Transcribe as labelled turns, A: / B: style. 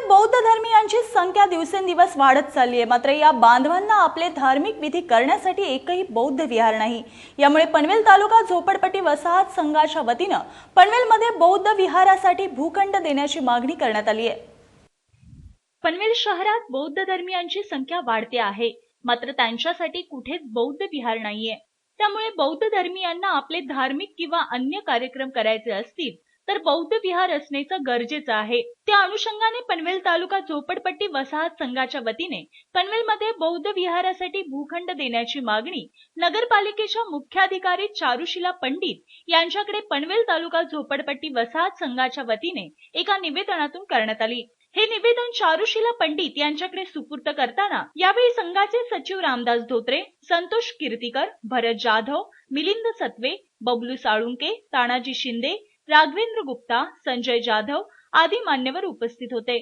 A: बौद्ध धर्मीयांची संख्या दिवसेंदिवस वाढत चालली आहे। मात्र या बांधवांना आपले धार्मिक विधी करण्यासाठी एकही बौद्ध विहार नाही। यामुळे पनवेल तालुका झोपडपट्टी वसाहत संघाच्या वतीने पनवेलमध्ये बौद्ध विहारासाठी भूखंड देण्याची मागणी करण्यात आली आहे। पनवेल शहरात बौद्ध धर्मीयांची संख्या वाढते आहे, मात्र त्यांच्यासाठी कुठेच बौद्ध विहार नाहीये। त्यामुळे बौद्ध धर्मीयांना आपले धार्मिक किंवा अन्य कार्यक्रम करायचे असतील तर बौद्ध विहार असण्याचं गरजेचं आहे। त्या अनुषंगाने पनवेल तालुका झोपडपट्टी वसाहत संघाच्या वतीने पनवेलमध्ये बौद्ध विहारासाठी भूखंड देण्याची मागणी नगरपालिकेच्या मुख्याधिकारी चारुशीला पंडित यांच्याकडे पनवेल तालुका झोपडपट्टी वसाहत संघाच्या वतीने एका निवेदनातून करण्यात आली। हे निवेदन चारुशीला पंडित यांच्याकडे सुपूर्द करताना यावेळी संघाचे सचिव रामदास धोत्रे, संतोष कीर्तीकर, भरत जाधव, मिलिंद सत्वे, बबलू साळुंके, तानाजी शिंदे, राघवेंद्र गुप्ता, संजय जाधव आदी मान्यवर उपस्थित होते।